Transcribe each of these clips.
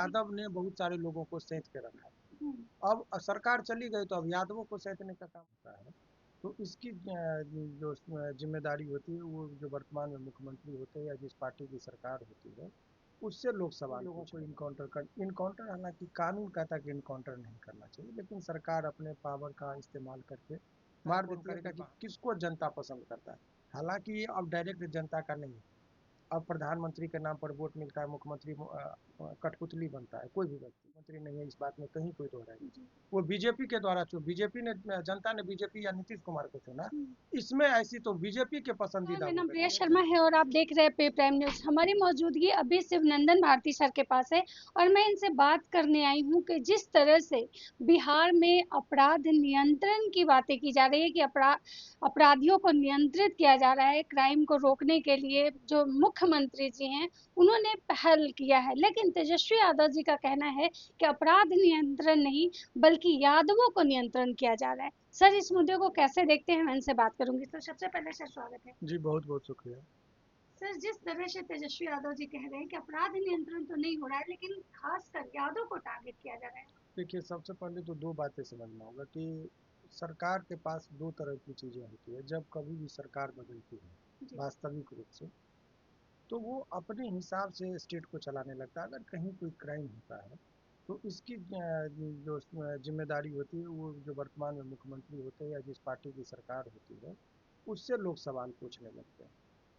यादव ने बहुत सारे लोगों को सैंत के रखा है। अब सरकार चली गई तो अब यादवों को सैंतने का काम होता है। तो इसकी जो जिम्मेदारी होती है वो जो वर्तमान में मुख्यमंत्री होते हैं या जिस पार्टी की सरकार होती है उससे लोग सवाल लोगों को इनकाउंटर हालांकि कानून कहता है कि इनकाउंटर नहीं करना चाहिए, लेकिन सरकार अपने पावर का इस्तेमाल करके मार देती है कि किसको जनता पसंद करता है। हालांकि ये अब डायरेक्ट जनता का नहीं है। अब प्रधानमंत्री के नाम पर वोट मिलता है, मुख्यमंत्री कठपुतली बनता है। कोई भी व्यक्ति मंत्री नहीं है, इस बात में कहीं कोई दो राय नहीं। वो बीजेपी के द्वारा बीजेपी ने जनता ने बीजेपी या नीतीश कुमार को चुना, इसमें ऐसी तो बीजेपी के पसंदीदा मेरा नाम प्रिया शर्मा है और आप देख रहे हैं पे प्राइम न्यूज। हमारी मौजूदगी अभी शिवनंदन भारती सर के पास है और मैं इनसे बात करने आई हूँ कि जिस तरह से बिहार में अपराध नियंत्रण की बातें की जा रही है कि अपराधियों को नियंत्रित किया जा रहा है, क्राइम को रोकने के लिए जो मुख्यमंत्री जी हैं उन्होंने पहल किया है, लेकिन तेजस्वी यादव जी का कहना है कि अपराध नियंत्रण नहीं बल्कि यादवों को नियंत्रण किया जा रहा है। सर, इस मुद्दे को कैसे देखते हैं, मैं इनसे बात करूंगी। तो सबसे पहले सर स्वागत है। जी बहुत बहुत शुक्रिया। सर, जिस तरह से तेजस्वी यादव जी कह रहे हैं कि अपराध नियंत्रण तो नहीं हो रहा है लेकिन खासकर यादव को टारगेट किया जा रहा है। देखिए, सबसे पहले तो दो बातें समझना होगा कि सरकार के पास दो तरह की चीज़ें होती है। जब कभी भी सरकार बदलती है वास्तविक रूप से, तो वो अपने हिसाब से स्टेट को चलाने लगता है। अगर कहीं कोई क्राइम होता है तो इसकी जो जिम्मेदारी होती है वो जो वर्तमान में मुख्यमंत्री होते हैं या जिस पार्टी की सरकार होती है उससे लोग सवाल पूछने लगते हैं।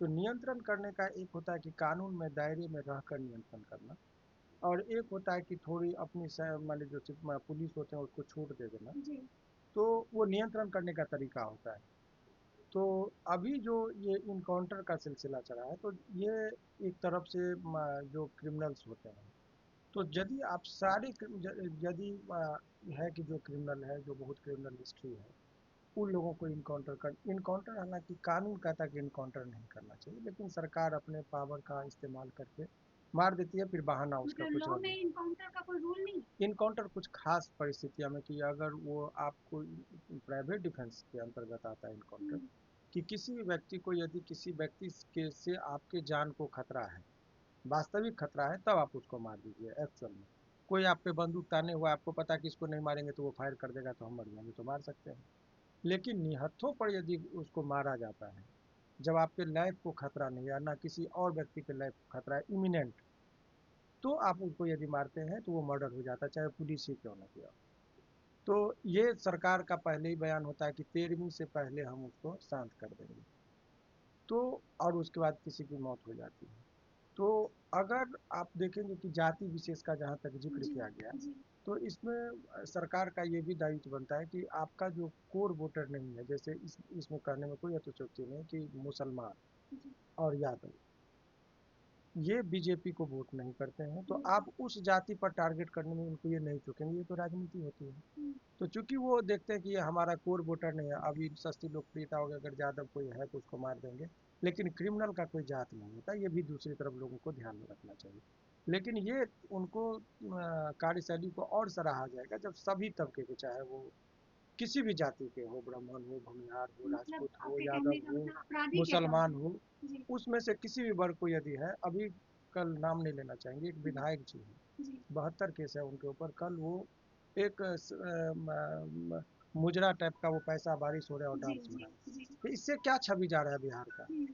तो नियंत्रण करने का एक होता है कि कानून में दायरे में रहकर नियंत्रण करना, और एक होता है कि थोड़ी अपनी मान लीजिए जो पुलिस होते हैं उसको छूट दे देना। तो वो नियंत्रण करने का तरीका होता है। तो अभी जो ये इनकाउंटर का सिलसिला चला है तो ये एक तरफ से जो क्रिमिनल्स होते हैं, तो यदि आप सारे यदि है कि जो क्रिमिनल है, जो बहुत क्रिमिनल हिस्ट्री है, उन लोगों को इनकाउंटर हालांकि कानून कहता है कि इनकाउंटर नहीं करना चाहिए, लेकिन सरकार अपने पावर का इस्तेमाल करके मार देती है, फिर बहाना उसका मतलब कुछ लॉ और में इनकाउंटर का कोई रूल नहीं? इनकाउंटर कुछ खास परिस्थितियों में कि अगर वो आपको प्राइवेट डिफेंस के अंतर्गत आता है इनकाउंटर, कि किसी भी व्यक्ति को यदि किसी व्यक्ति के से आपके जान को खतरा है, वास्तविक खतरा है, तब आप उसको मार दीजिए। एक्चुअल में कोई आप पे बंदूक ताने हुआ, आपको पता है कि इसको नहीं मारेंगे तो वो फायर कर देगा तो हम मर जाएंगे, तो मार सकते हैं। लेकिन निहत्थों पर यदि उसको मारा जाता है, जब आपके लाइफ को खतरा नहीं है, ना किसी और व्यक्ति के लाइफ को खतरा है इमिनेंट, तो आप उसको यदि मारते हैं तो वो मर्डर हो जाता है, चाहे पुलिस ही क्यों ना किया। तो ये सरकार का पहले ही बयान होता है कि 13वीं से पहले हम उसको शांत कर देंगे। तो और उसके बाद किसी की मौत हो जाती है। तो अगर आप देखेंगे कि जाति विशेष का जहाँ तक जिक्र जी, किया गया, जी, तो इसमें सरकार का ये भी दायित्व बनता है कि आपका जो कोर वोटर नहीं है, जैसे इसमें कहने में कोई अतिशयोक्ति नहीं कि मुसलमान जी, और यादव ये बीजेपी को वोट नहीं करते हैं, तो आप उस जाति पर टारगेट करने में उनको ये नहीं चुकेंगे, ये तो राजनीति होती है। तो चूंकि वो देखते हैं कि ये हमारा कोर वोटर नहीं है, अभी सस्ती लोकप्रियता होगी, अगर यादव कोई है तो उसको मार देंगे। लेकिन क्रिमिनल का कोई जात नहीं होता, ये भी दूसरी तरफ लोगों को ध्यान में रखना चाहिए। लेकिन ये उनको कार्यशैली को और सराहा जाएगा जब सभी तबके के, चाहे वो किसी भी जाति के हो, ब्राह्मण हो, भूमिहार हो, मतलब राजपूत हो, आपके कहने यादव का हो, मतलब अपराधी के तौर मुसलमान पे। हो, जी, उसमें से किसी भी वर्ग को यदि है, अभी कल नाम नहीं लेना चाहेंगे, एक जी, विधायक जी हैं, जी, 72 केस है उनके ऊपर। कल वो एक मुजरा टाइप का वो पैसा बारिश हो रहा है और जी, डांस हो जी, रहा है, जी, तो इससे क्या छवि जा रहा है बिहार का, हम्म,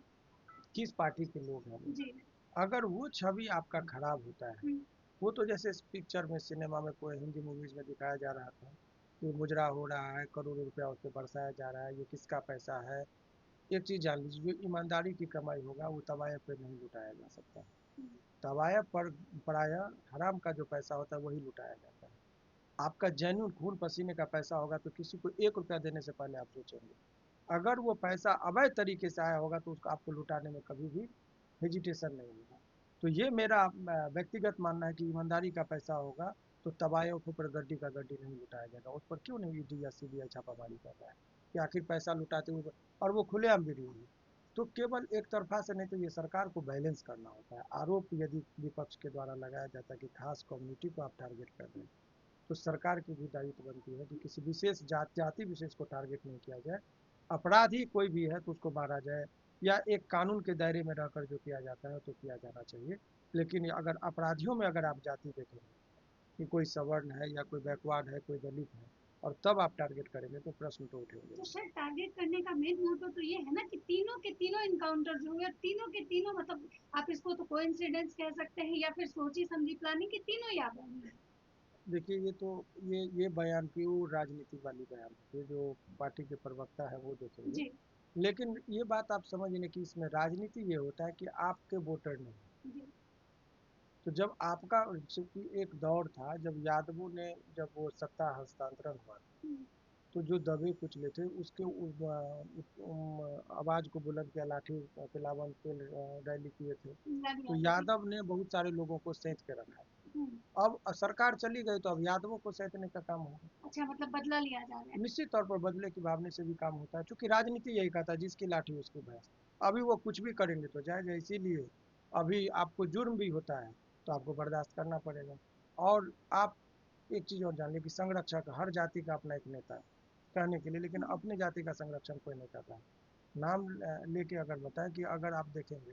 किस पार्टी के लोग हैं वो। जी, अगर वो छवि आपका खराब होता है, हम्म, वो तो जैसे इस पिक्चर में सिनेमा में कोई हिंदी मूवीज में दिखाया जा रहा था कि मुजरा हो रहा है, करोड़ों रुपया उस पर बरसाया जा रहा है, ये किसका पैसा है। एक चीज जान लीजिए, जो ईमानदारी की कमाई होगा वो तवायफ पे नहीं लुटाया जा सकता। तवायफ पर प्रायः हराम का जो पैसा होता है वही लुटाया जाता है। आपका जेन्युइन खून पसीने का पैसा होगा तो किसी को 1 रुपया देने से पहले आप सोचेंगे। अगर वो पैसा अवैध तरीके से आया होगा तो उसको आपको लुटाने में कभी भी हेजिटेशन नहीं होगा। तो ये मेरा व्यक्तिगत मानना है कि ईमानदारी का पैसा होगा तो तवायफ पर गड्डी का गड्डी नहीं लुटाया जाएगा। उस पर क्यों नहीं ईडी या सीबीआई छापामारी कर रहा है कि आखिर पैसा लुटाते हुए, और वो खुलेआम भी नहीं है। तो केवल एक तरफा से नहीं, तो ये सरकार को बैलेंस करना होता है। आरोप यदि विपक्ष के द्वारा लगाया जाता है कि खास कम्युनिटी को आप टारगेट कर रहे हैं, तो सरकार की भी दायित्व बनती है कि किसी विशेष जाति विशेष को टारगेट नहीं किया जाए। अपराधी कोई भी है तो उसको मारा जाए, या एक कानून के दायरे में रहकर जो किया जाता है तो किया जाना चाहिए। लेकिन अगर अपराधियों में अगर आप जाति देखेंगे कि कोई सवर्ण है या कोई बैकवर्ड है, कोई दलित है, और तब आप टारगेट करेंगे तो प्रश्न तो उठेंगे। तो सर टारगेट करने का मेन मोटो तो ये है ना कि तीनों के तीनों इनकाउंटर जो हुए, तीनों के तीनों मतलब आप इसको तो कोइंसिडेंस कह सकते हैं या फिर सोची समझी प्लानिंग की, तीनों ही आरोपी हैं। देखिए ये तो ये बयान प्योर राजनीति वाली बयान होती है, जो पार्टी के प्रवक्ता है वो देखेंगे। जी लेकिन ये बात आप समझ लें कि इसमें राजनीति ये होता है कि आपके वोटर नहीं। जी तो जब आपका, चूंकि एक दौर था जब यादवों ने, जब वो सत्ता हस्तांतरण हुआ था, हम्म, तो जो दबे कुचले थे उसके आवाज को बुलंद किया, लाठी के लावन तेल रैली किए थे। लग तो यादव जी। यादव ने बहुत सारे लोगों को सैंत के रखा। हम्म, अब सरकार चली गई तो अब यादवों को सैंतने का काम होगा। अच्छा मतलब बदला लिया जा रहा है। निश्चित तौर पर बदले की भावना से भी काम होता है, क्योंकि राजनीति यही कहता है जिसकी लाठी उसकी भैंस। अभी वो कुछ भी करेंगे तो जायज है, इसीलिए अभी आपको जुर्म भी होता है तो आपको बर्दाश्त करना पड़ेगा। और आप एक चीज़ और जान लीजिए कि संरक्षक हर जाति का अपना एक नेता है कहने के लिए, लेकिन हम्म, अपनी जाति का संरक्षण कोई नहीं करता है। नाम लेके अगर बताएं कि अगर आप देखेंगे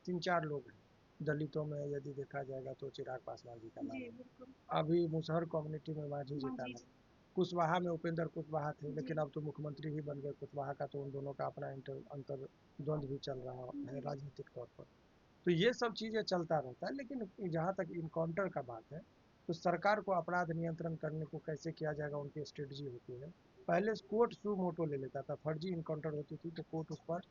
3-4 लोग हैं दलितों में, यदि देखा जाएगा तो चिराग पासवान जी का नाम जी है। बिल्कुल। अभी मुसहर कम्युनिटी में मांझी जी हाँ का जी नाम, जी कुशवाहा में उपेंद्र कुशवाहा थे, जी लेकिन अब तो मुख्यमंत्री ही बन गए कुशवाहा का, तो उन दोनों का अपना अंतर द्वंद्व भी चल रहा है जी राजनीतिक तौर पर। तो ये सब चीज़ें चलता रहता है। लेकिन जहाँ तक इनकाउंटर का बात है, तो सरकार को अपराध नियंत्रण करने को कैसे किया जाएगा, उनकी स्ट्रेटजी होती है। पहले कोर्ट सू मोटो ले लेता था, फर्जी इनकाउंटर होती थी तो कोर्ट उस पर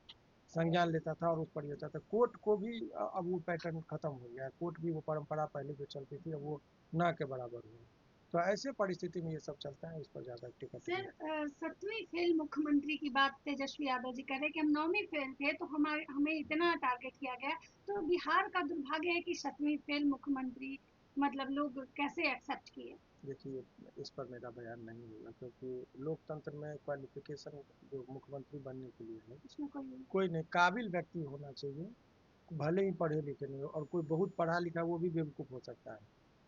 संज्ञान लेता था और उस पर ये होता था। कोर्ट को भी अब वो पैटर्न खत्म हो गया है। कोर्ट भी वो परंपरा पहले जो चलती थी अब वो ना के बराबर हुई। तो ऐसे परिस्थिति में ये सब चलता है, इस पर ज़्यादा टिकट सर नहीं। 7वीं फेल मुख्यमंत्री की बात तेजस्वी यादव जी कर रहे हैं कि हम 9वीं फेल थे तो हमारे हमें इतना टारगेट किया गया। तो बिहार का दुर्भाग्य है कि 7वीं फेल मुख्यमंत्री मतलब लोग कैसे एक्सेप्ट किए। देखिए इस पर मेरा बयान नहीं होगा, क्योंकि लोकतंत्र में क्वालिफिकेशन जो मुख्यमंत्री बनने के लिए है, इसमें कोई कोई नहीं, काबिल व्यक्ति होना चाहिए। भले ही पढ़े लिखे नहीं हो, और कोई बहुत पढ़ा लिखा वो भी बेवकूफ़ हो सकता है,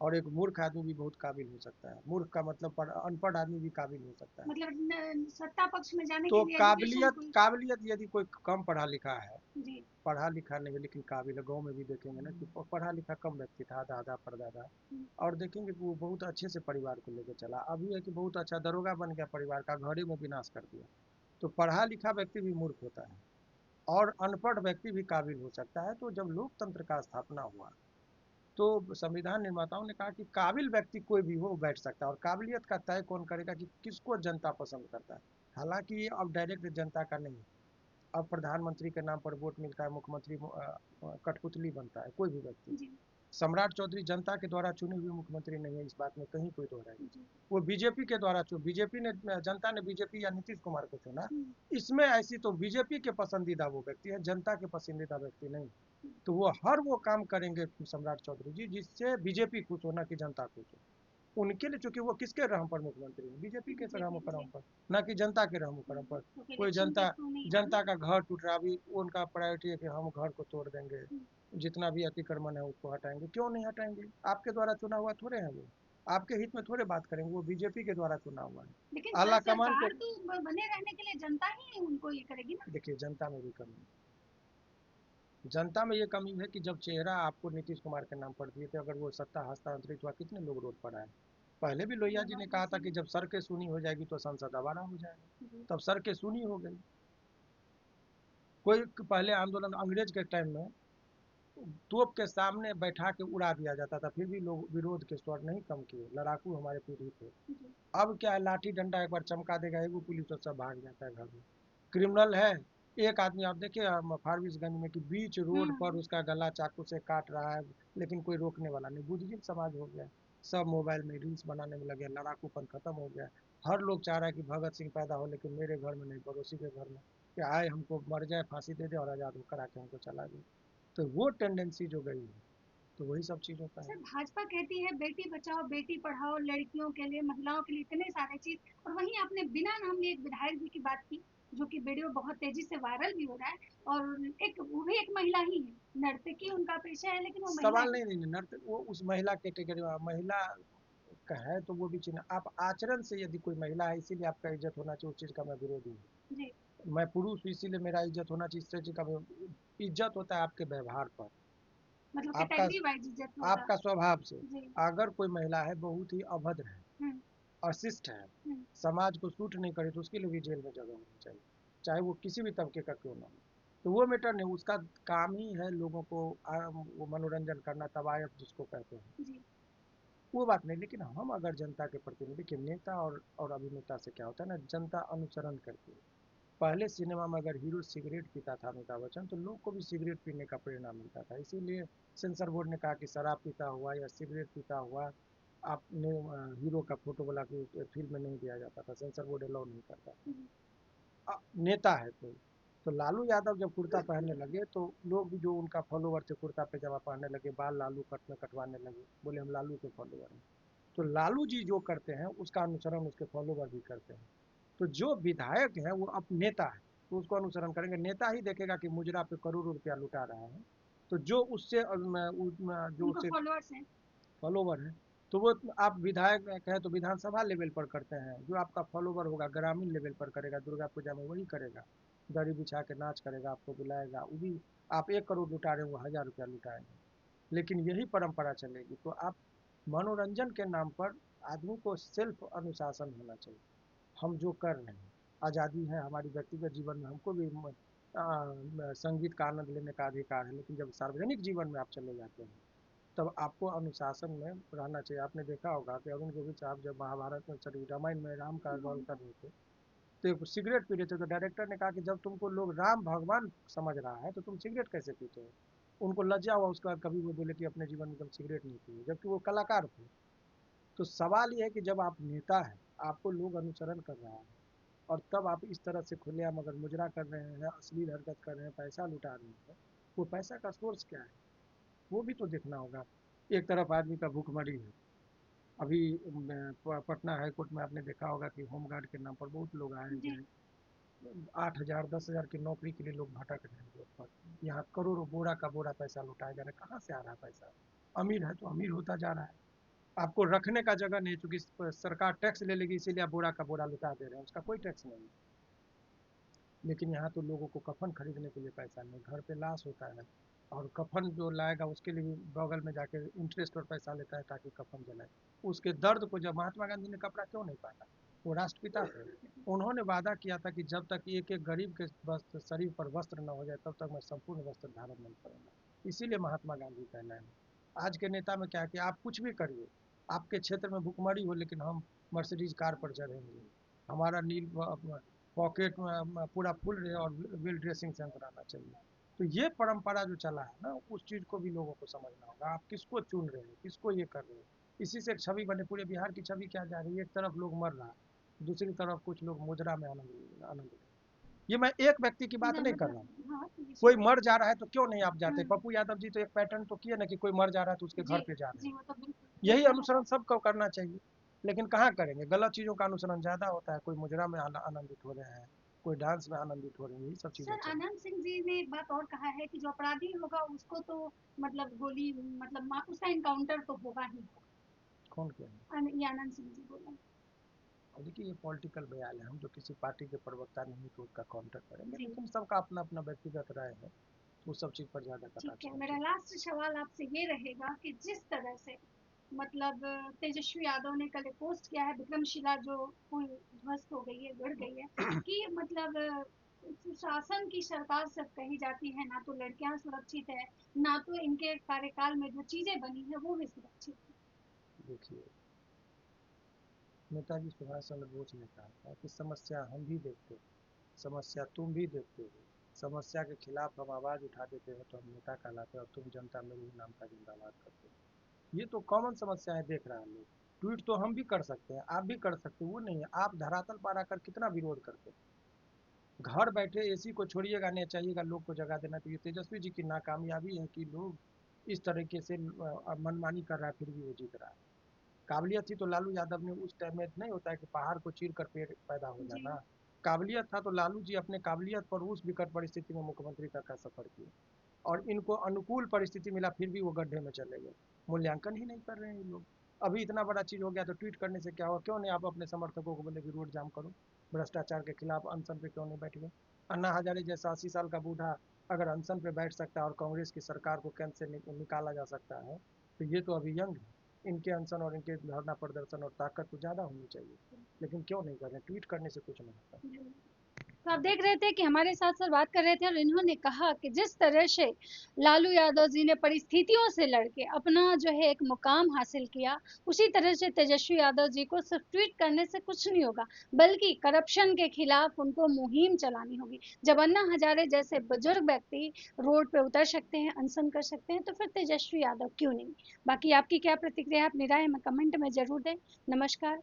और एक मूर्ख आदमी भी बहुत काबिल हो सकता है। मूर्ख का मतलब अनपढ़ आदमी भी काबिल हो सकता है। मतलब सत्ता पक्ष में जाने तो के लिए एजुकेशन काबिलियत कोई। काबिलियत यदि कोई कम पढ़ा लिखा है, जी पढ़ा लिखा नहीं है लेकिन काबिल है, गाँव में भी देखेंगे ना कि पढ़ा लिखा कम व्यक्ति था, दादा परदादा, हम्म, और देखेंगे कि वो बहुत अच्छे से परिवार को लेकर चला। अभी है कि बहुत अच्छा दरोगा बन गया, परिवार का घरे में विनाश कर दिया। तो पढ़ा लिखा व्यक्ति भी मूर्ख होता है और अनपढ़ व्यक्ति भी काबिल हो सकता है। तो जब लोकतंत्र का स्थापना हुआ तो संविधान निर्माताओं ने कहा कि काबिल व्यक्ति कोई भी हो बैठ सकता है, और काबिलियत का तय कौन करेगा कि किसको जनता पसंद करता है। हालांकि ये अब डायरेक्ट जनता का नहीं, अब प्रधानमंत्री के नाम पर वोट मिलता है, मुख्यमंत्री कठपुतली बनता है कोई भी व्यक्ति। जी सम्राट चौधरी जनता के द्वारा चुने हुए मुख्यमंत्री नहीं है, इस बात में कहीं कोई दो राय नहीं। जी वो बीजेपी के द्वारा चुन, बीजेपी ने, जनता ने बीजेपी या नीतीश कुमार को चुना। हम्म, इसमें ऐसी तो बीजेपी के पसंदीदा वो व्यक्ति है, जनता के पसंदीदा व्यक्ति नहीं। तो वो हर वो काम करेंगे सम्राट चौधरी जी जिससे बीजेपी खुश हो, ना कि जनता खुश हो। उनके लिए, चूंकि वो किसके रहम पर मुख्यमंत्री है, बीजेपी के रहम बीजेपी करम जी। पर, ना कि जनता के रहम करम पर। क्योंकि कोई इलेक्शन के जनता, थ्रू नहीं है ना। जनता का घर टूट रहा, अभी उनका प्रायोरिटी है कि हम घर को तोड़ देंगे, हम्म, जितना भी अतिक्रमण है उसको हटाएंगे। क्यों नहीं हटाएंगे? आपके द्वारा चुना हुआ थोड़े है वो, आपके हित में थोड़े बात करेंगे, वो बीजेपी के द्वारा चुना हुआ है। लेकिन सर आला कमान को, सरकार तो बने रहने के लिए जनता ही उनको ये करेगी ना। देखिए जनता में भी कमी है। जनता में ये कमी है कि जब चेहरा आपको नीतीश कुमार के नाम पर दिए थे, अगर वो सत्ता हस्तांतरित हुआ, कितने लोग रोड पर आए। पहले भी लोहिया ये जी ने बात भी कहा था सही कि है। जब सड़कें सूनी हो जाएगी तो संसद दोबारा हो जाएगा। जी तब सड़कें सूनी हो गई। कोई पहले आंदोलन अंग्रेज के टाइम में तोप के सामने बैठा के उड़ा दिया जाता था, फिर भी लोग विरोध के स्वर नहीं कम किए, लड़ाकू हमारे पीढ़ी थे। जी अब क्या है, लाठी डंडा एक बार चमका देगा एगो पुलिस और सब भाग जाता है घर में। क्रिमिनल है, एक आदमी आप देखिए फारबिसगंज में कि बीच रोड पर हम्म उसका गला चाकू से काट रहा है, लेकिन कोई रोकने वाला नहीं। बुद्धिजीवी समाज हो गया, सब मोबाइल में रील्स बनाने में लगे, लड़ाकूपन खत्म हो गया। हर लोग चाह रहा है कि भगत सिंह पैदा हो, लेकिन मेरे घर में नहीं, पड़ोसी के घर में, कि आए हमको मर जाए, फांसी दे दे और आज़ाद होकर आके हमको चला जाए। तो वो टेंडेंसी जो गई है, तो वही सब चीज़ों का है। सर भाजपा कहती है बेटी बचाओ बेटी पढ़ाओ, लड़कियों के लिए महिलाओं के लिए इतने सारे चीज, और वहीं आपने बिना नाम लिए एक विधायक जी की बात की जो कि वीडियो बहुत तेजी से वायरल भी हो रहा है। और एक वो भी एक महिला ही है, नर्तकी उनका पेशा है लेकिन वो महिला सवाल ही नहीं, नहीं, नहीं, नर्त वो उस महिला कैटेगरी में महिला का है तो वो भी चिन्ह। आप आचरण से, यदि कोई महिला है इसीलिए आपका इज्जत होना चाहिए, उस चीज़ का मैं विरोधी हूँ। है। जी मैं पुरुष हूँ इसीलिए मेरा इज्जत होना चाहिए, इस चीज़ का इज्जत होता है आपके व्यवहार पर। मतलब आपका कैटेगरी वाइज इज्जत होगा। आपका स्वभाव से जी। अगर कोई महिला है बहुत ही अभद्र है, हम्म। अशिष्ट है, समाज को सूट नहीं करे, तो उसके लिए भी जेल में जगह होनी चाहिए, चाहे वो किसी भी तबके का क्यों ना हो। तो वो मैटर नहीं, उसका काम ही है लोगों को वो मनोरंजन करना, तवायफ जिसको कहते हैं, जी। वो बात नहीं। लेकिन हम अगर जनता के प्रतिनिधि, देखिए नेता और अभिनेता से क्या होता है ना, जनता अनुसरण करती है। पहले सिनेमा में अगर हीरो सिगरेट पीता था, अमिताभ बच्चन, तो लोग को भी सिगरेट पीने का प्रेरणा मिलता था। इसीलिए सेंसर बोर्ड ने कहा कि शराब पीता हुआ या सिगरेट पीता हुआ आपने हीरो का फोटो वाला फिल्म में नहीं दिया जाता था, सेंसर बोर्ड अलाउ नहीं करता था। नेता है कोई, तो लालू यादव जब कुर्ता पहनने लगे तो लोग भी जो उनका फॉलोवर थे कुर्ता पैजामा पहनने लगे, बाल लालू कट में कटवाने लगे, बोले हम लालू के फॉलोवर हैं। तो लालू जी जो करते हैं उसका अनुसरण उसके फॉलोवर भी करते हैं। तो जो विधायक है वो अब नेता है, तो उसको अनुसरण करेंगे। नेता ही देखेगा कि मुजरा पे करोड़ों रुपया लुटा रहा है, तो जो उससे जो उनको उससे फॉलोअर्स हैं। फॉलोवर है, तो वो आप विधायक कहें तो विधानसभा लेवल पर करते हैं। जो आपका फॉलोवर होगा ग्रामीण लेवल पर करेगा, दुर्गा पूजा में वही करेगा, दरी बिछा के नाच करेगा, आपको बुलाएगा, वो भी आप 1 करोड़ लुटा रहे हैं, वो 1000 रुपया लुटाएंगे। लेकिन यही परंपरा चलेगी। तो आप मनोरंजन के नाम पर आदमी को सेल्फ अनुशासन होना चाहिए। हम जो कर रहे हैं, आज़ादी है हमारी व्यक्तिगत जीवन में, हमको भी संगीत का आनंद लेने का अधिकार है, लेकिन जब सार्वजनिक जीवन में आप चले जाते हैं तब आपको अनुशासन में रहना चाहिए। आपने देखा होगा कि अरुण गोविल साहब जब महाभारत में, सॉरी रामायण में राम का रोल कर रहे थे, तो एक सिगरेट पी रहे थे, तो डायरेक्टर ने कहा कि जब तुमको लोग राम भगवान समझ रहा है तो तुम सिगरेट कैसे पीते हो। उनको लज्जा हुआ, उसके बाद कभी वो बोले कि अपने जीवन में कभी सिगरेट नहीं पिए, जबकि वो कलाकार थे। तो सवाल ये है कि जब आप नेता हैं, आपको लोग अनुसरण कर रहा है, और तब आप इस तरह से खुलेआम अगर मुजरा कर रहे हैं, अश्लील हरकत कर रहे हैं, पैसा लुटा रहे हैं, वो पैसा का सोर्स क्या है, वो भी तो देखना होगा। एक तरफ आदमी का भूखमरी है। अभी पटना हाई कोर्ट में आपने देखा होगा कि होमगार्ड के नाम पर बहुत लोग आए जी। गए, 8,000 10,000 की नौकरी के लिए लोग भटक रहे हैं रोड पर। यहाँ करोड़ों बोरा का बोरा पैसा लुटाया जा रहा है, कहाँ से आ रहा है पैसा। अमीर है तो अमीर होता जा रहा है, आपको रखने का जगह नहीं, चूंकि सरकार टैक्स ले लेगी इसीलिए आप बोरा का बोरा लुटा दे रहे हैं, उसका कोई टैक्स नहीं। लेकिन यहाँ तो लोगों को कफन खरीदने के लिए पैसा नहीं, घर पे लाश होता है, और कफन जो लाएगा उसके लिए भी बगल में जाके इंटरेस्ट पर पैसा लेता है ताकि कफन जलाए। उसके दर्द को, जब महात्मा गांधी ने कपड़ा क्यों नहीं पहना, वो राष्ट्रपिता थे, उन्होंने वादा किया था कि जब तक एक एक गरीब के वस्त्र शरीर पर वस्त्र न हो जाए तब तक मैं संपूर्ण वस्त्र धारण नहीं करूंगा। इसीलिए महात्मा गांधी का ऐलान है। आज के नेता में क्या है कि आप कुछ भी करिए, आपके क्षेत्र में भुखमरी हो लेकिन हम मर्सिडीज कार पर चढ़ेंगे, हमारा नील पॉकेट में पूरा फुल रहे और वेल ड्रेसिंग सेंस रहना चाहिए। तो ये परंपरा जो चला है ना, उस चीज़ को भी लोगों को समझना होगा। आप किसको चुन रहे हैं, किसको ये कर रहे हैं। इसी से एक छवि बने, पूरे बिहार की छवि क्या जा रही है, एक तरफ लोग मर रहा है, दूसरी तरफ कुछ लोग मुजरा में आनंद ले रहे हैं। ये मैं एक व्यक्ति की बात ना नहीं कर रहा हूँ। मतलब हाँ, तो ये कोई सब मर जा रहा है तो क्यों नहीं आप जाते। हम्म। पप्पू यादव जी तो एक पैटर्न तो किए ना कि कोई मर जा रहा है तो उसके जी। घर पे जा रहे जी, हैं। वो तो बिल्कुल यही देखा अनुसरण सबको करना चाहिए। लेकिन कहाँ करेंगे, गलत चीज़ों का अनुसरण ज़्यादा होता है। कोई मुजरा में आनंदित हो रहे हैं, कोई डांस में आनंदित हो रहे हैं, यही सब चीज़ें सर, चल। आनंद सिंह जी ने एक बात और कहा है कि जो अपराधी होगा उसको तो मतलब गोली, मतलब उसका इनकाउंटर तो होगा ही होगा। कौन क्या है। ये आनंद सिंह जी बोला। और देखिए ये पॉलिटिकल बयान है, हम तो किसी पार्टी के प्रवक्ता नहीं तो उसका काउंटर करेंगे, जी। लेकिन सबका अपना अपना व्यक्तिगत राय है, तो उस सब चीज़ पर ज़्यादा ठीक है, कटाक्ष मेरा नहीं। लास्ट सवाल आपसे ये रहेगा कि जिस तरह से मतलब तेजस्वी यादव ने कल एक पोस्ट किया है, विक्रमशिला जो पुल ध्वस्त हो गई है, गिर गई है, कि मतलब सुशासन की सरकार सब कही जाती है, ना तो लड़कियां सुरक्षित है, ना तो इनके कार्यकाल में जो चीजें बनी है वो भी सुरक्षित है। देखिए, नेताजी सुभाष चंद्र बोस ने कहा था कि समस्या हम भी देखते हैं, समस्या तुम भी देखते हो, समस्या के खिलाफ हम आवाज़ उठा देते हैं तो हम नेता कहलाते हैं, और तुम जनता मेरे ही नाम का जिंदाबाद करते हो। ये तो कॉमन समस्या है, देख रहा है लोग। ट्वीट तो हम भी कर सकते हैं, आप भी कर सकते हो, वो नहीं है। आप धरातल पर आकर कितना विरोध करते हो। घर बैठे एसी को छोड़िएगा, नहीं चाहिएगा लोग को जगा देना। तो ये तेजस्वी जी की नाकामयाबी है कि लोग इस तरीके से मनमानी कर रहा है, फिर भी वो जीत रहा है। काबिलियत थी तो लालू यादव ने उस टाइम में नहीं होता है कि पहाड़ को चीर कर पेड़ पैदा हो जी। जाना। काबिलियत था तो लालू जी अपने काबिलियत पर उस विकट परिस्थिति में मुख्यमंत्री तक का सफर किए, और इनको अनुकूल परिस्थिति मिला फिर भी वो गड्ढे में चले गए। मूल्यांकन ही नहीं कर रहे हैं ये लोग। अभी इतना बड़ा चीज हो गया तो ट्वीट करने से क्या हुआ, क्यों नहीं आप अपने समर्थकों को बोले कि रोड जाम करो, भ्रष्टाचार के खिलाफ अनशन पे क्यों नहीं बैठ गए। अन्ना हजारे जैसा 80 साल का बूढ़ा अगर अनशन पे बैठ सकता है और कांग्रेस की सरकार को केंद्र से निकाला जा सकता है, तो ये तो अभी यंग है। इनके अनशन और इनके धरना प्रदर्शन और ताकत तो ज़्यादा होनी चाहिए, लेकिन क्यों नहीं कर रहे? ट्वीट करने से कुछ नहीं होता। तो आप देख रहे थे कि हमारे साथ सर बात कर रहे थे और इन्होंने कहा कि जिस तरह से लालू यादव जी ने परिस्थितियों से लड़के अपना जो है एक मुकाम हासिल किया, उसी तरह से तेजस्वी यादव जी को सिर्फ ट्वीट करने से कुछ नहीं होगा, बल्कि करप्शन के खिलाफ उनको मुहिम चलानी होगी। जब अन्ना हजारे जैसे बुजुर्ग व्यक्ति रोड पे उतर सकते हैं, अनशन कर सकते हैं, तो फिर तेजस्वी यादव क्यों नहीं? बाकी आपकी क्या प्रतिक्रिया है, अपनी राय हमें कमेंट में जरूर दें। नमस्कार।